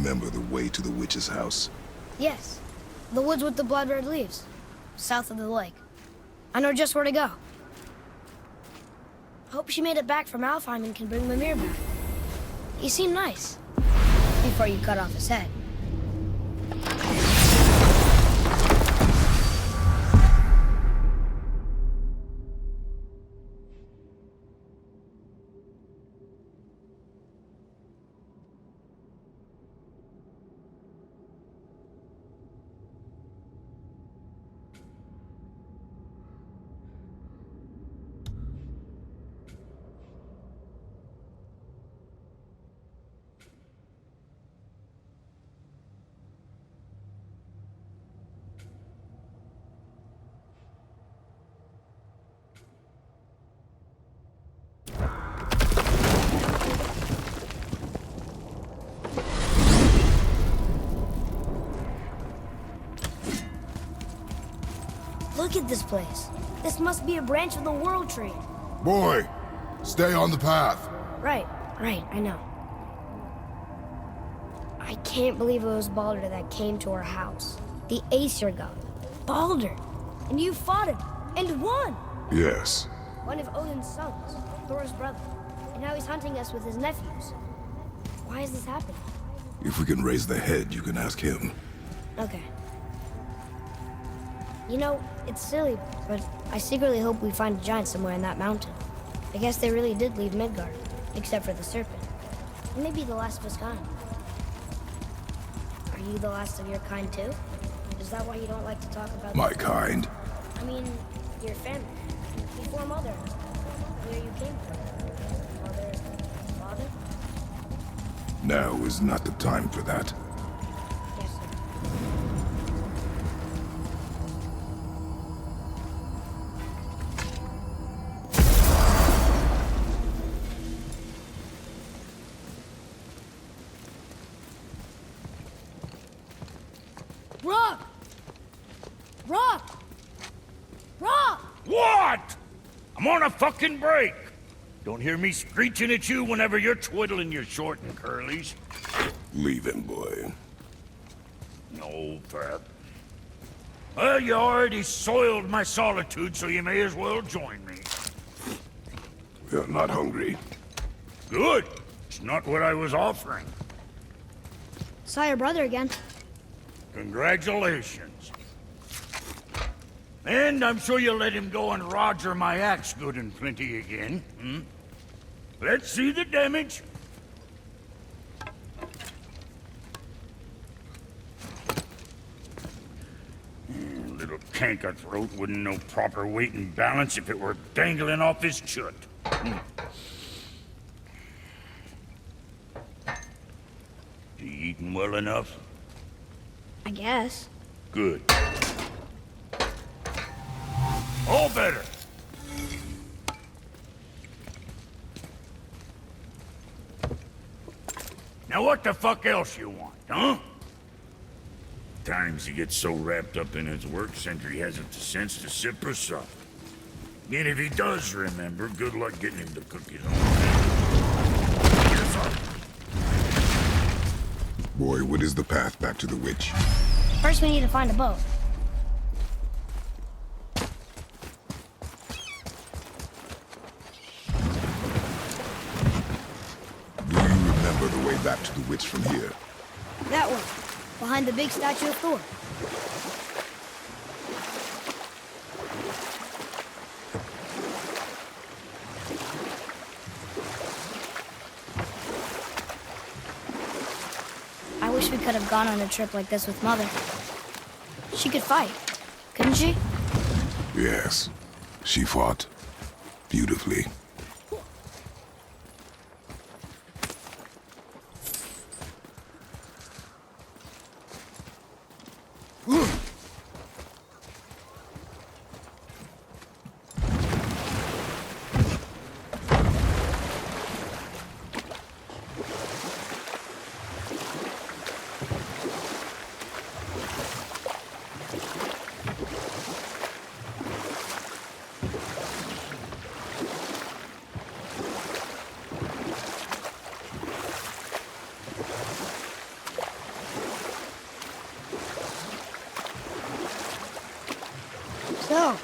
remember the way to the witch's house? Yes. The woods with the blood-red leaves. South of the lake. I know just where to go. Hope she made it back from Alfheim and can bring Mimir back. He seemed nice. Before you cut off his head. Look at this place. This must be a branch of the World Tree. Boy, stay on the path. Right, I know. I can't believe it was Baldur that came to our house. The Aesir god. Baldur! And you fought him, and won! Yes. One of Odin's sons, Thor's brother. And now he's hunting us with his nephews. Why is this happening? If we can raise the head, you can ask him. Okay. You know, it's silly, but I secretly hope we find a giant somewhere in that mountain. I guess they really did leave Midgard, except for the serpent. And maybe the last of his kind. Are you the last of your kind too? Is that why you don't like to talk about My kind? I mean, your family. Before Mother. Where you came from. Mother, father? Now is not the time for that. Yes, sir. Rock! Rock! Rock! What? I'm on a fucking break. Don't hear me screeching at you whenever you're twiddling your short and curlies. Leave him, boy. No, Pat. Well, you already soiled my solitude, so you may as well join me. You're not hungry. Good. It's not what I was offering. Saw your brother again. Congratulations. And I'm sure you'll let him go and roger my axe good and plenty again, hmm? Let's see the damage. Little canker throat wouldn't know proper weight and balance if it were dangling off his chut. You eating well enough? I guess. Good. All better. Now what the fuck else you want, huh? Times he gets so wrapped up in his work, Sentry hasn't the sense to sip or sup. And if he does remember, good luck getting him to cook his own. Boy, what is the path back to the witch? First we need to find a boat. Do you remember the way back to the witch from here? That one. Behind the big statue of Thor. I wish we could have gone on a trip like this with Mother. She could fight, couldn't she? Yes. She fought. Beautifully. So,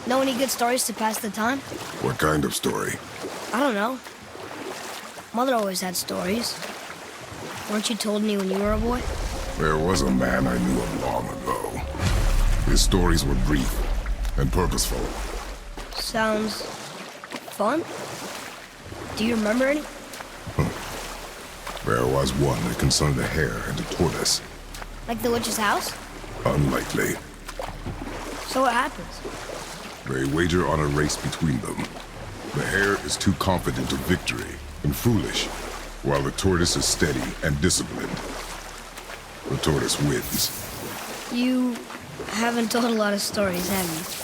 know any good stories to pass the time? What kind of story? I don't know. Mother always had stories. Weren't you told me when you were a boy? There was a man I knew of long ago. His stories were brief and purposeful. Sounds fun. Do you remember any? There was one that concerned a hare and a tortoise. Like the witch's house? Unlikely. So what happens? They wager on a race between them. The hare is too confident of victory and foolish, while the tortoise is steady and disciplined. The tortoise wins. You haven't told a lot of stories, have you?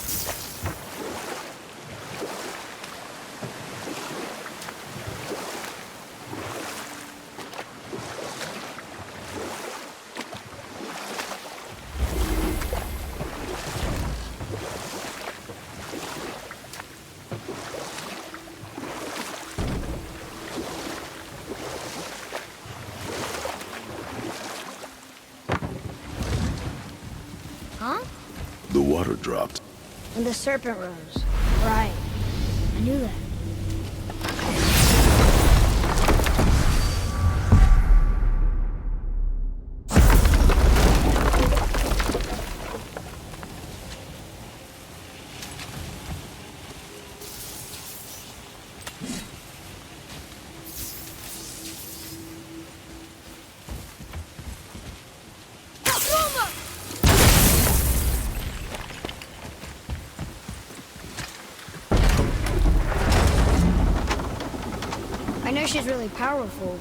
Huh? The water dropped. And the serpent rose. Right. I knew that. I know she's really powerful,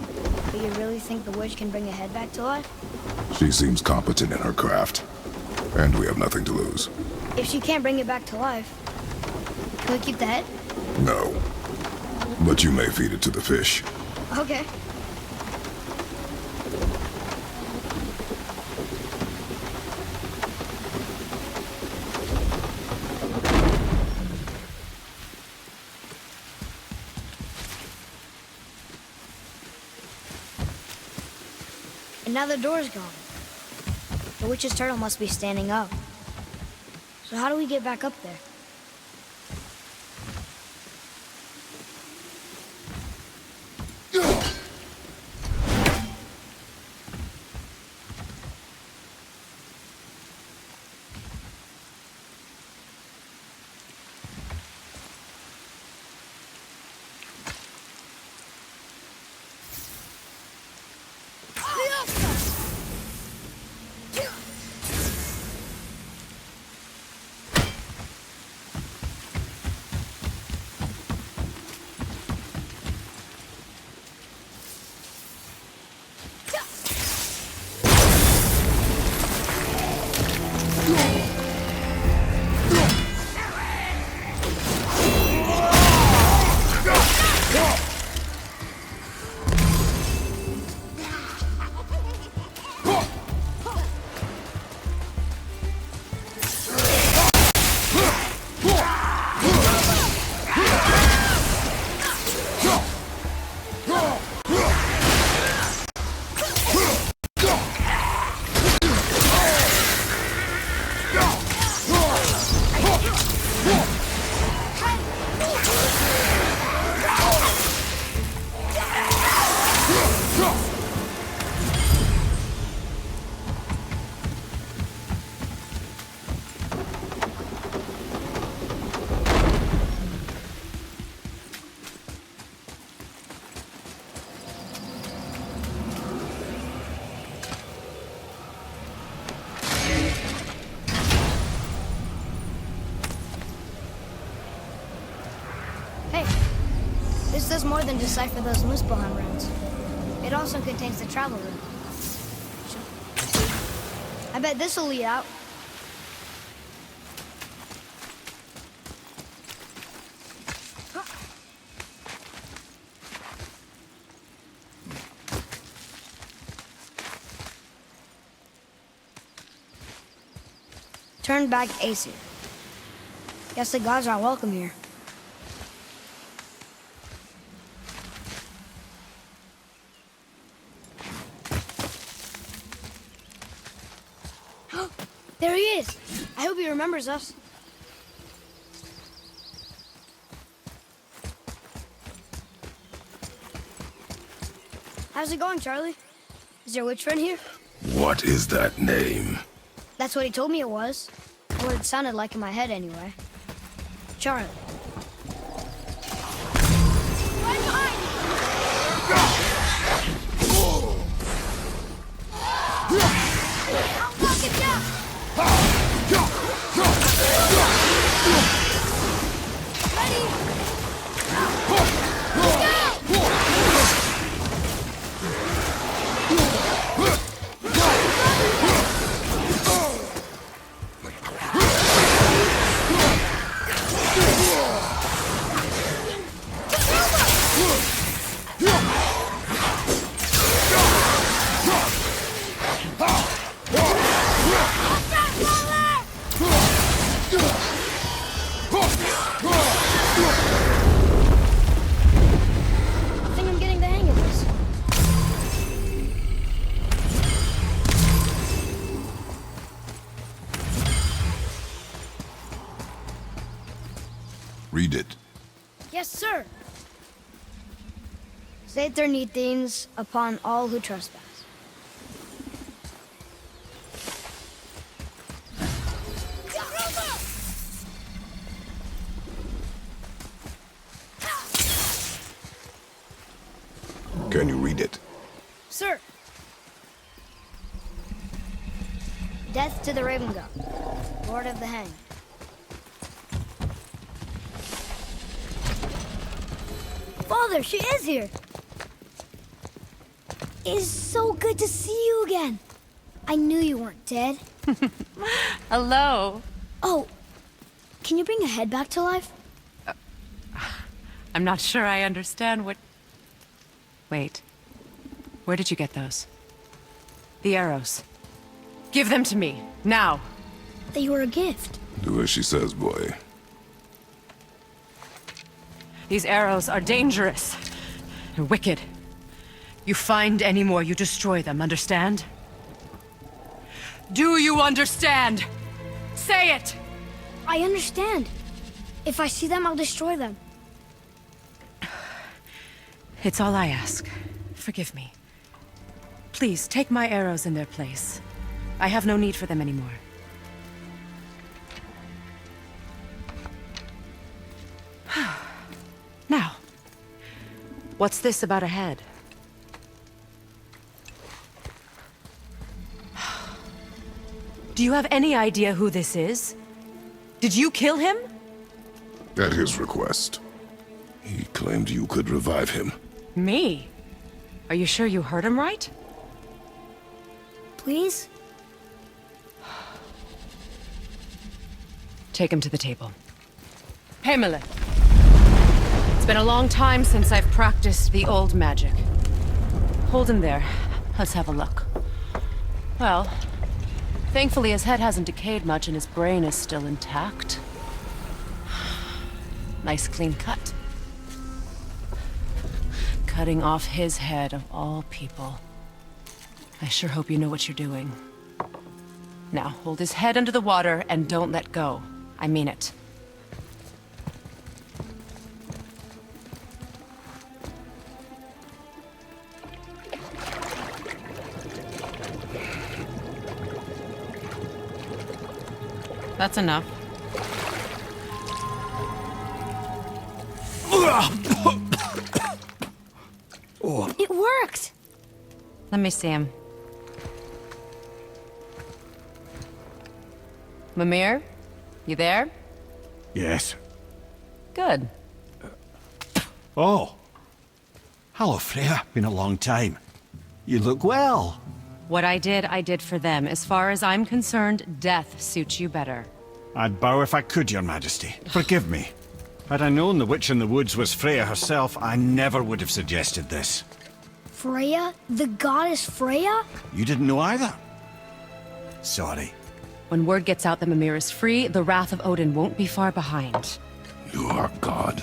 but you really think the witch can bring a head back to life? She seems competent in her craft, and we have nothing to lose. If she can't bring it back to life, can we keep the head? No. But you may feed it to the fish. Okay. And now the door's gone. The witch's turtle must be standing up. So how do we get back up there? This does more than decipher those Muspelheim runes. It also contains the travel rune. I bet this'll lead out. Turn back Aesir. Guess the gods are welcome here. There he is. I hope he remembers us. How's it going, Charlie? Is your witch friend here? What is that name? That's what he told me it was. What it sounded like in my head, anyway. Charlie. Right behind you! I'll knock it down! Ready? Go! Read it. Yes, sir. Saith things upon all who trespass. Can you read it? Sir. Death to the Raven God, Lord of the Hanged. Father, she is here. It is so good to see you again. I knew you weren't dead. Hello. Oh, can you bring a head back to life? I'm not sure I understand what... Wait. Where did you get those? The arrows. Give them to me, now. They were a gift. Do as she says, boy. These arrows are dangerous and wicked. You find any more, you destroy them, understand? Do you understand? Say it! I understand. If I see them, I'll destroy them. It's all I ask. Forgive me. Please, take my arrows in their place. I have no need for them anymore. Now, what's this about a head? Do you have any idea who this is? Did you kill him? At his request. He claimed you could revive him. Me? Are you sure you heard him right? Please? Take him to the table. Pamela. It's been a long time since I've practiced the old magic. Hold him there. Let's have a look. Well, thankfully his head hasn't decayed much and his brain is still intact. Nice clean cut. Cutting off his head of all people. I sure hope you know what you're doing. Now, hold his head under the water and don't let go. I mean it. That's enough. It worked! Let me see him. Mimir? You there? Yes. Good. Oh. Hello, Freya. Been a long time. You look well. What I did for them. As far as I'm concerned, death suits you better. I'd bow if I could, Your Majesty. Forgive me. Had I known the witch in the woods was Freya herself, I never would have suggested this. Freya? The goddess Freya? You didn't know either? Sorry. When word gets out that Mimir is free, the wrath of Odin won't be far behind. You are God.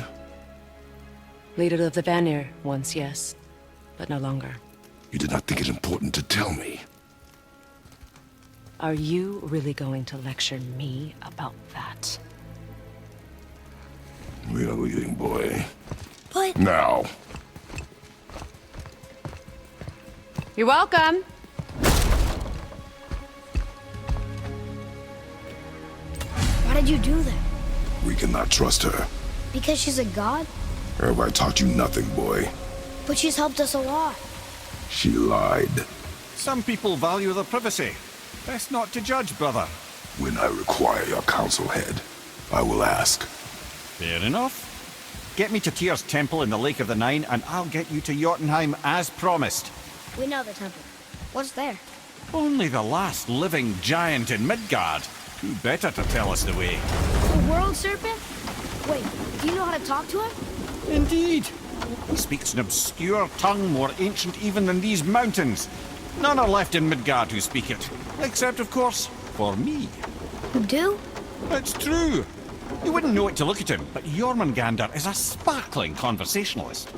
Leader of the Vanir, once, yes. But no longer. You did not think it important to tell me. Are you really going to lecture me about that? We are leaving, boy. But... Now. You're welcome. Why did you do that? We cannot trust her. Because she's a god? Have I taught you nothing, boy? But she's helped us a lot. She lied. Some people value their privacy. Best not to judge, brother. When I require your council head, I will ask. Fair enough. Get me to Tyr's temple in the Lake of the Nine, and I'll get you to Jotunheim as promised. We know the temple. What's there? Only the last living giant in Midgard. Who better to tell us the way? The world serpent? Wait, do you know how to talk to him? Indeed. He speaks an obscure tongue more ancient even than these mountains. None are left in Midgard who speak it. Except, of course, for me. You do? It's true. You wouldn't know it to look at him, but Jormungandr is a sparkling conversationalist.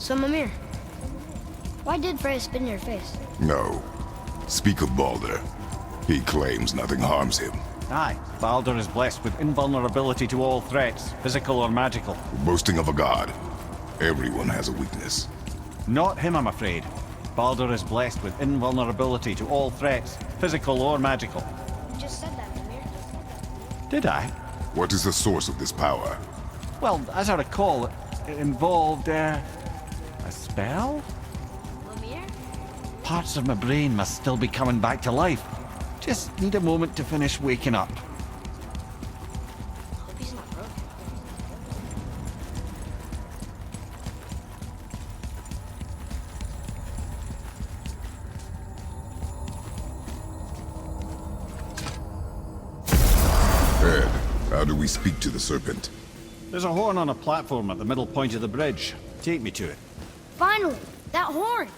So, Mimir, why did Freya spit in your face? No. Speak of Baldur. He claims nothing harms him. Aye, Baldur is blessed with invulnerability to all threats, physical or magical. Boasting of a god. Everyone has a weakness. Not him, I'm afraid. Baldur is blessed with invulnerability to all threats, physical or magical. You just said that, Mimir. Did I? What is the source of this power? Well, as I recall, it involved, a spell? Mimir? Parts of my brain must still be coming back to life. Just need a moment to finish waking up. Hope he's not broken. Ed, how do we speak to the serpent? There's a horn on a platform at the middle point of the bridge. Take me to it. Finally! That horn!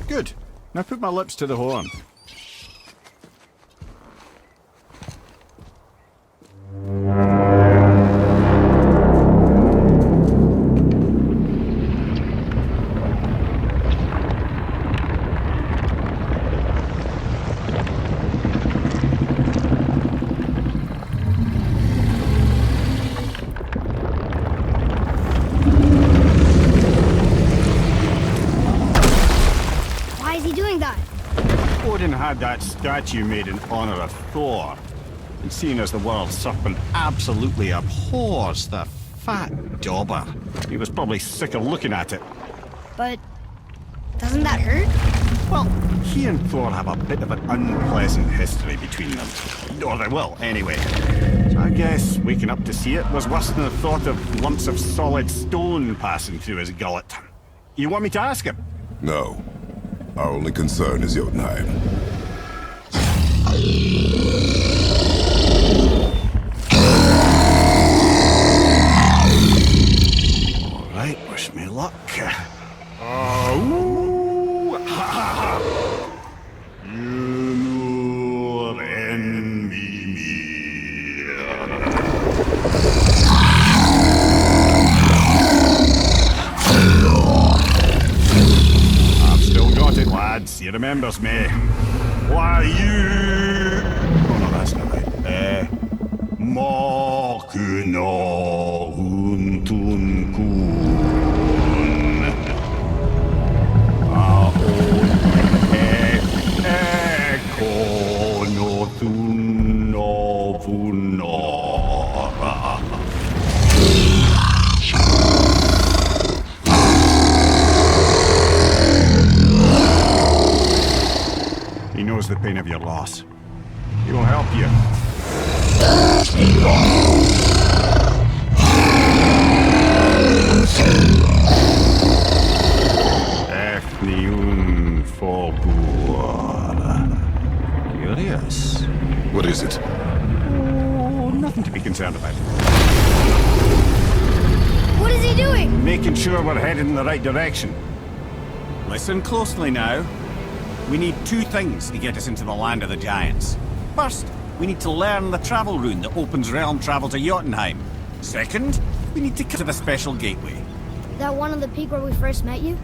Good. Now put my lips to the horn. Why is he doing that? Odin had that statue made in honor of Thor. And seeing as the world serpent absolutely abhors the fat dauber, he was probably sick of looking at it. But doesn't that hurt? Well, he and Thor have a bit of an unpleasant history between them. Or they will, anyway. So I guess waking up to see it was worse than the thought of lumps of solid stone passing through his gullet. You want me to ask him? No. Our only concern is Jotunheim. All right, wish me luck. Ooh, ha, ha, ha. You and me. I've still got it, lads. He remembers me. Why, you... Oh, no, that's not right. Makuna untun kun. He knows the pain of your loss. He will help you. Efniun Fogur. Curious. What is it? Oh, nothing to be concerned about. What is he doing? Making sure we're headed in the right direction. Listen closely now. We need two things to get us into the land of the giants. First, we need to learn the travel rune that opens realm travel to Jotunheim. Second, we need to get to the special gateway. That one on the peak where we first met you?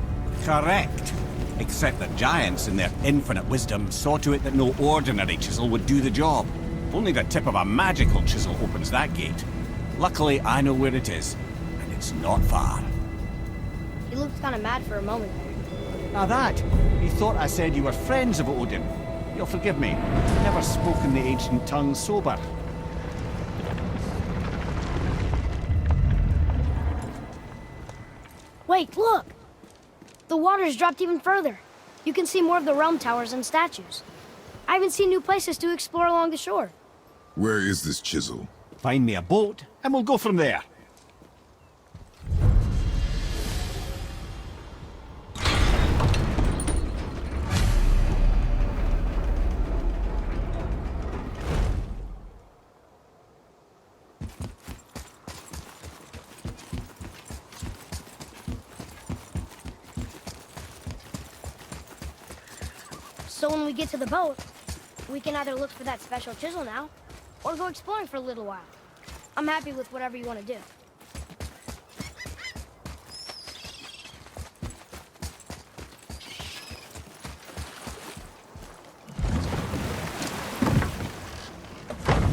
Correct. Except the giants, in their infinite wisdom, saw to it that no ordinary chisel would do the job. Only the tip of a magical chisel opens that gate. Luckily, I know where it is, and it's not far. He looked kind of mad for a moment there. Now that, you thought I said you were friends of Odin. You'll forgive me. I've never spoken the ancient tongue sober. Wait, look! The water's dropped even further. You can see more of the realm towers and statues. I even see new places to explore along the shore. Where is this chisel? Find me a boat, and we'll go from there. So when we get to the boat, we can either look for that special chisel now, or go exploring for a little while. I'm happy with whatever you want to do.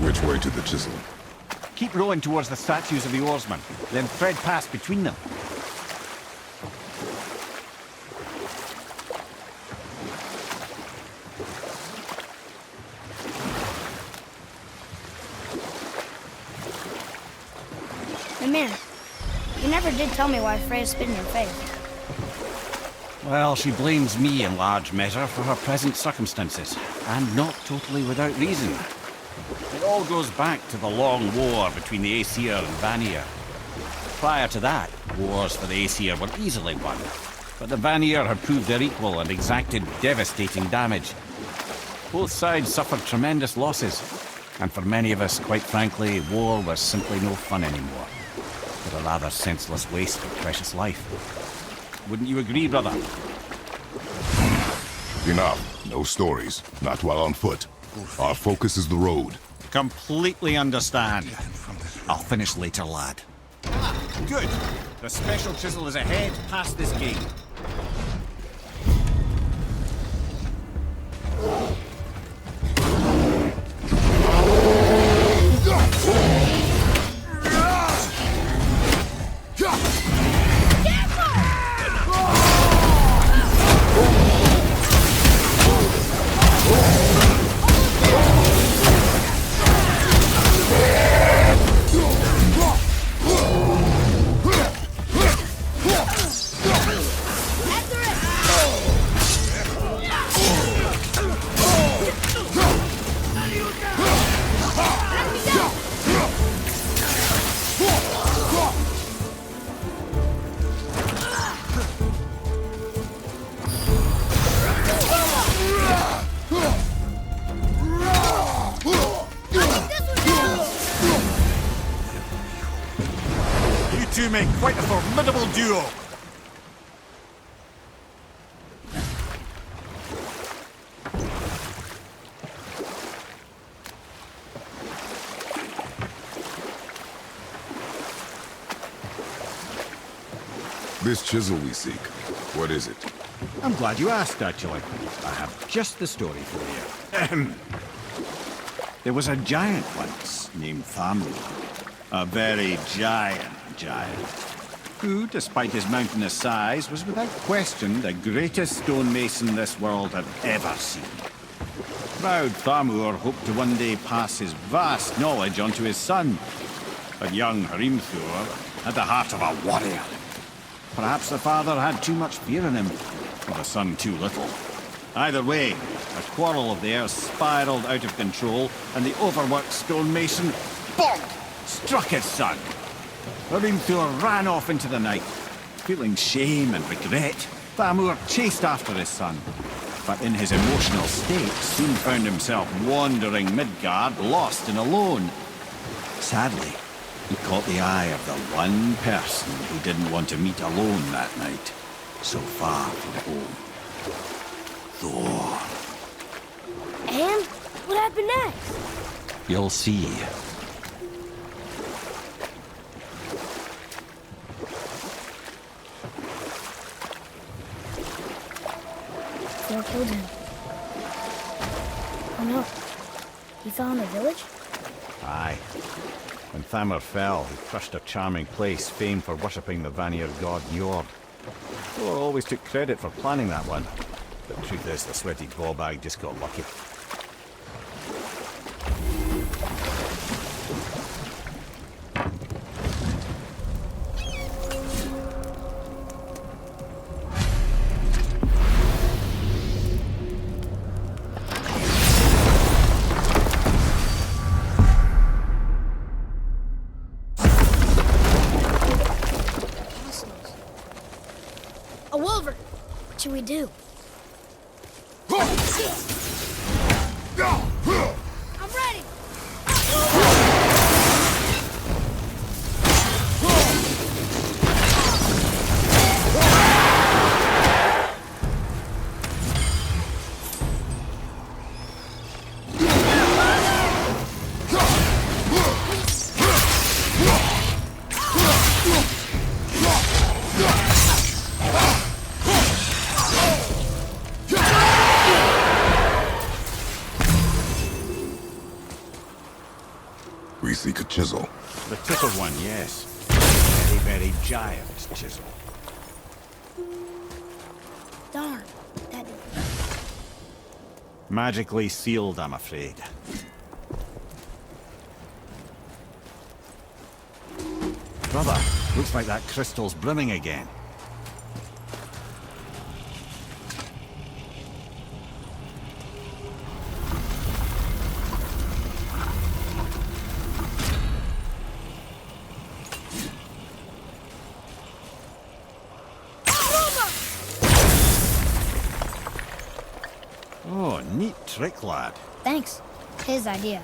Which way to the chisel? Keep rowing towards the statues of the oarsmen, then thread past between them. Hey man, you never did tell me why Freya spit in your face. Well, she blames me in large measure for her present circumstances, and not totally without reason. It all goes back to the long war between the Aesir and Vanir. Prior to that, wars for the Aesir were easily won, but the Vanir had proved their equal and exacted devastating damage. Both sides suffered tremendous losses, and for many of us, quite frankly, war was simply no fun anymore, but a rather senseless waste of precious life. Wouldn't you agree, brother? Enough. No stories. Not while on foot. Our focus is the road. Completely understand. I'll finish later, lad. Good. The special chisel is ahead past this gate. You make quite a formidable duo. This chisel we seek, what is it? I'm glad you asked, actually. I have just the story for you. There was a giant once named Thamur. A very giant, who, despite his mountainous size, was without question the greatest stonemason this world had ever seen. Proud Thamur hoped to one day pass his vast knowledge onto his son, but young Hrimthur had the heart of a warrior. Perhaps the father had too much fear in him, or the son too little. Either way, a quarrel of theirs spiraled out of control, and the overworked stonemason, bonk, struck his son. Hrimthur ran off into the night. Feeling shame and regret, Thamur chased after his son, but in his emotional state soon found himself wandering Midgard, lost and alone. Sadly, he caught the eye of the one person who didn't want to meet alone that night, so far from home. Thor. And what happened next? You'll see. Thor killed him. Oh no. He fell in the village? Aye. When Thamur fell, he crushed a charming place famed for worshipping the Vanir god Njord. Thor always took credit for planning that one. But the truth is, the sweaty ballbag just got lucky. A wolver! What should we do? I'm ready! seek a chisel. The tip of one, yes. Very, very giant chisel. Darn. That... Magically sealed, I'm afraid. Brother, looks like that crystal's brimming again. Oh, neat trick, lad. Thanks. His idea.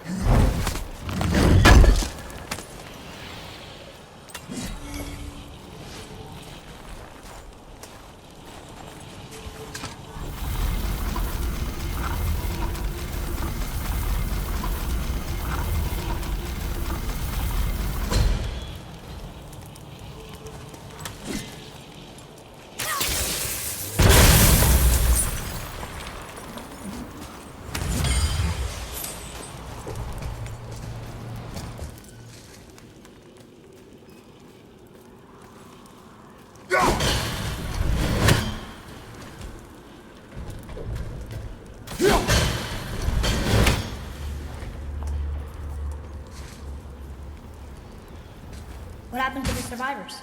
What happened to the survivors?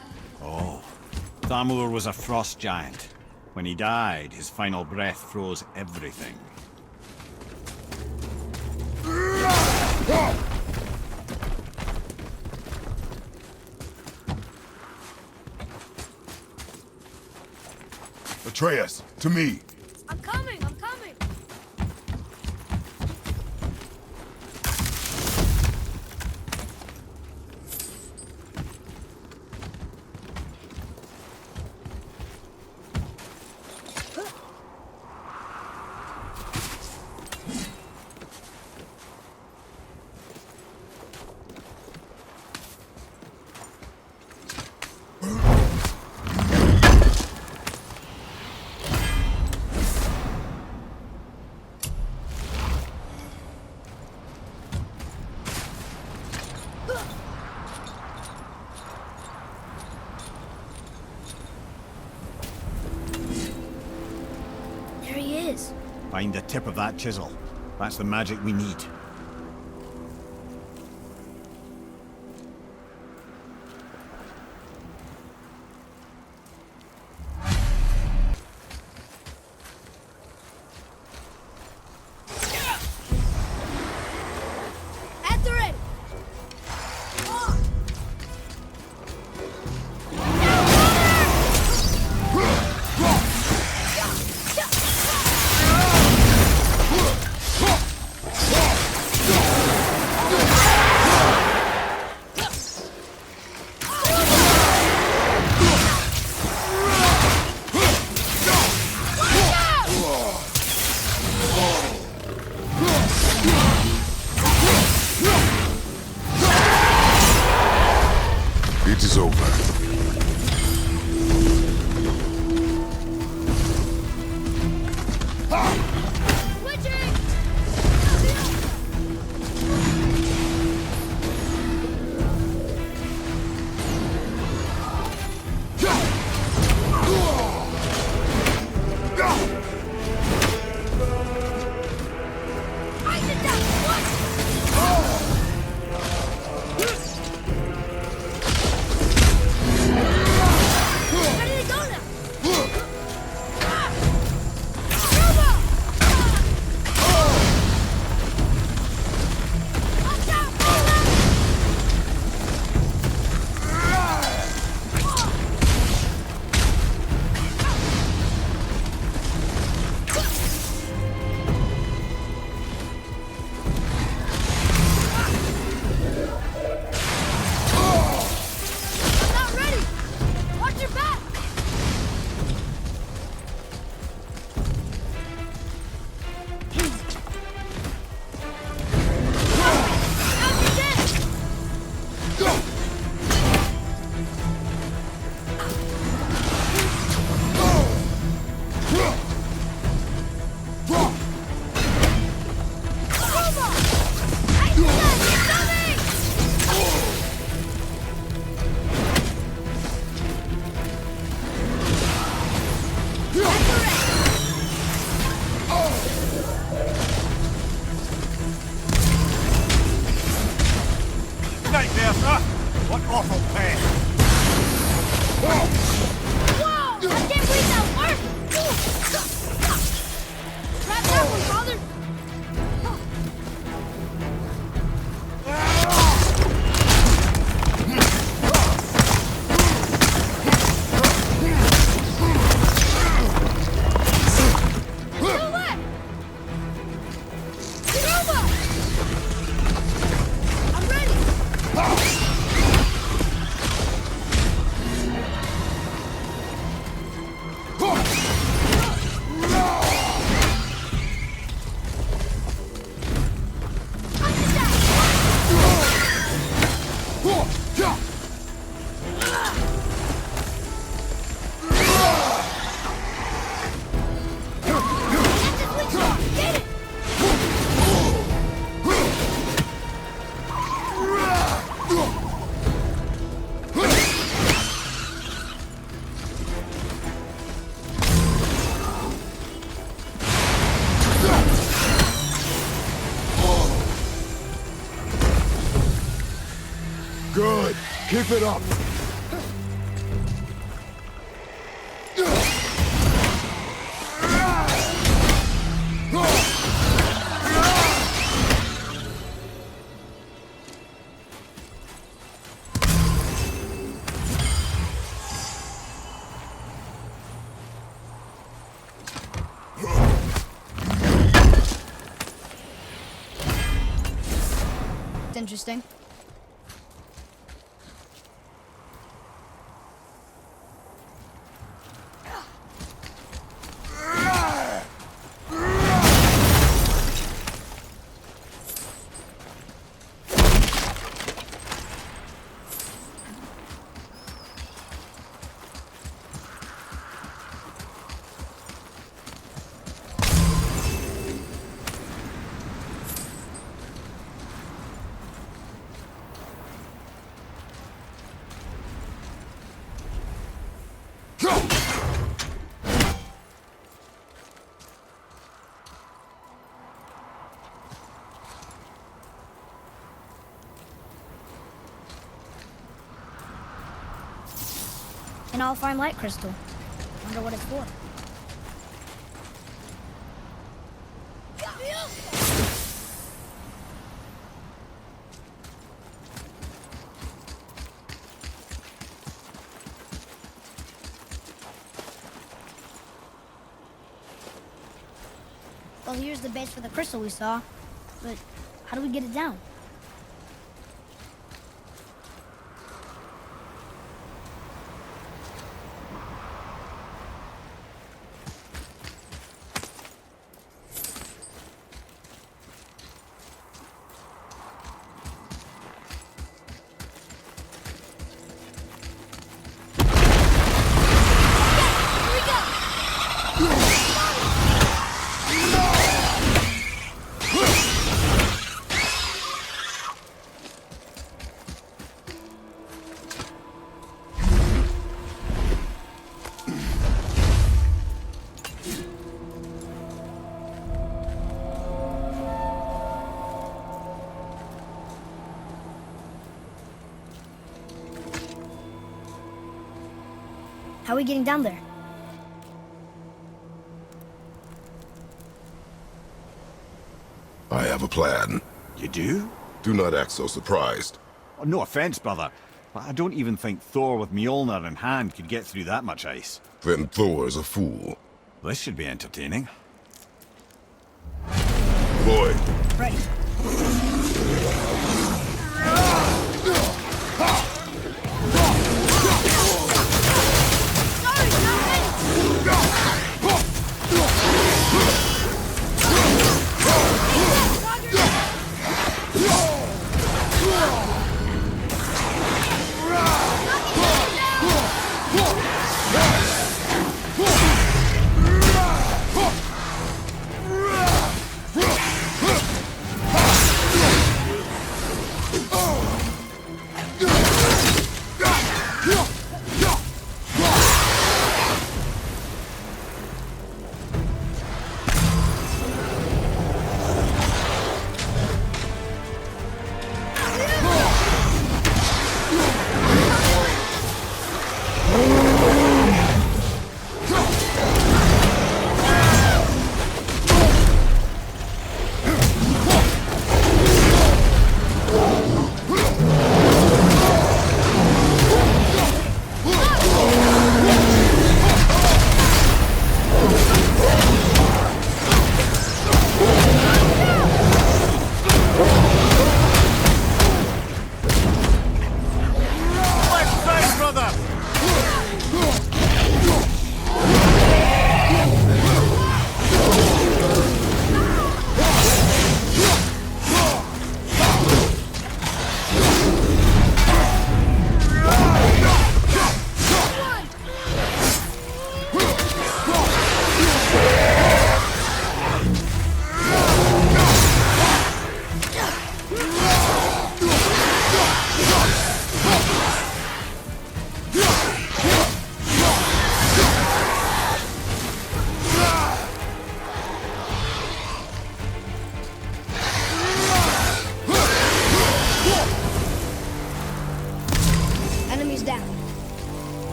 Oh, Thamur was a frost giant. When he died, his final breath froze everything. Atreus, to me. I'm coming! I'm coming! Find the tip of that chisel. That's the magic we need. At the ready! Right there, sir! What awful pain! Whoa! I can't believe that worked! Grab that one, father! Good. Keep it up. It's interesting. An all-fine light crystal. Wonder what it's for. Well, here's the base for the crystal we saw. But how do we get it down? How are we getting down there? I have a plan. You do? Do not act so surprised. Oh, no offense, brother, but I don't even think Thor with Mjolnir in hand could get through that much ice. Then Thor's a fool. This should be entertaining. Boy, Ready.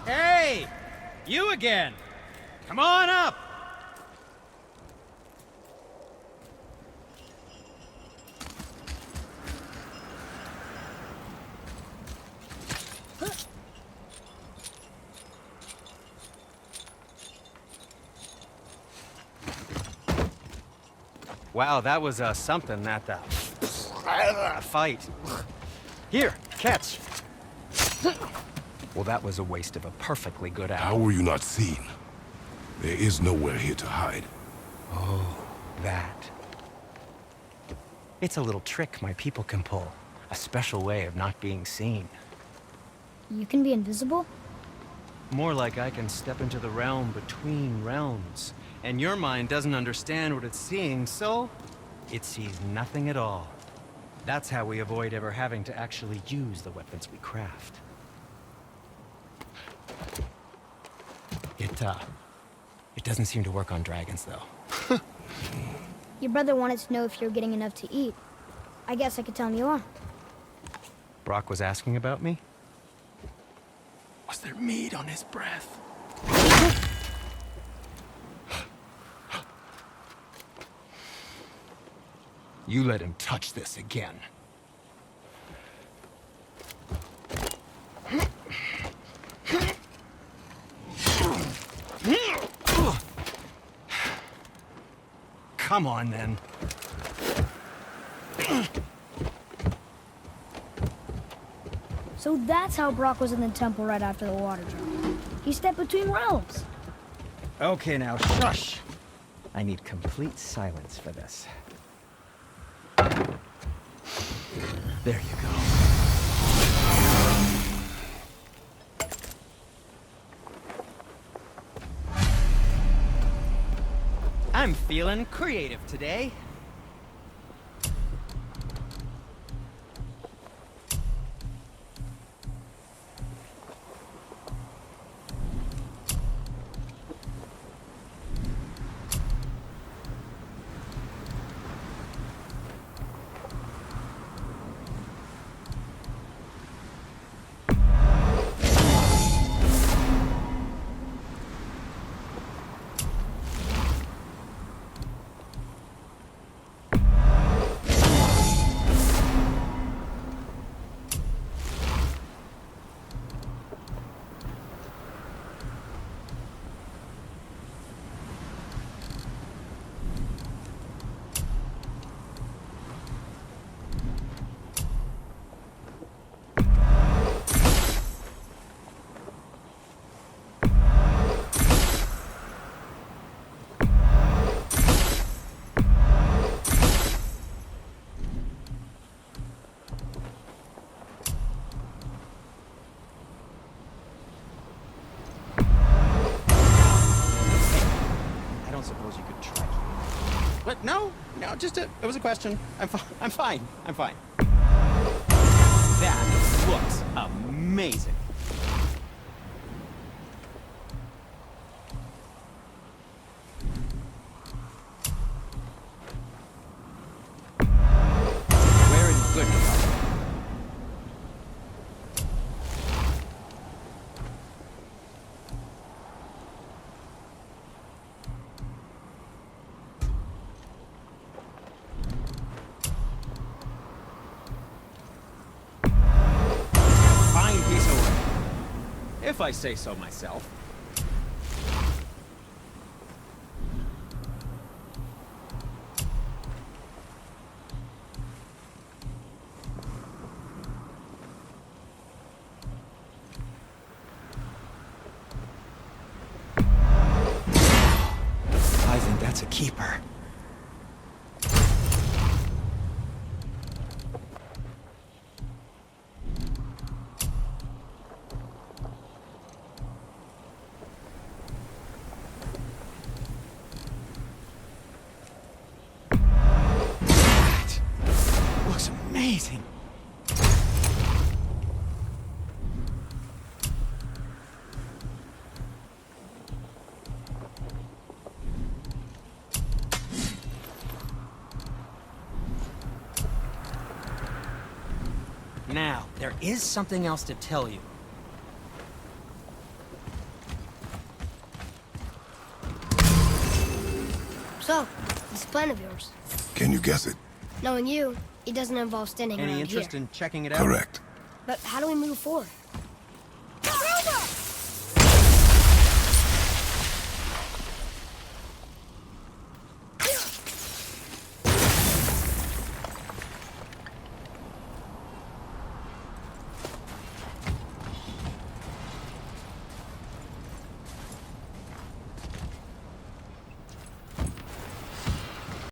Hey! You again! Come on up! Wow, that was something, that fight. Here, catch. Well, that was a waste of a perfectly good hour. How were you not seen? There is nowhere here to hide. Oh, that. It's a little trick my people can pull. A special way of not being seen. You can be invisible? More like I can step into the realm between realms. And your mind doesn't understand what it's seeing, so it sees nothing at all. That's how we avoid ever having to actually use the weapons we craft. It doesn't seem to work on dragons, though. Your brother wanted to know if you're getting enough to eat. I guess I could tell him you are. Brock was asking about me? Was there meat on his breath? You let him touch this again. Come on, then. So that's how Brock was in the temple right after the water drop. He stepped between realms. Okay, now shush. I need complete silence for this. There you go. I'm feeling creative today. What? No, it was a question. I'm fine. That looks amazing. We're in good health. If I say so myself. I think that's a keeper. Amazing. Now, there is something else to tell you. So, this plan of yours. Can you guess it? Knowing you, it doesn't involve standing Any around interest here. in checking it out? Correct. But how do we move forward?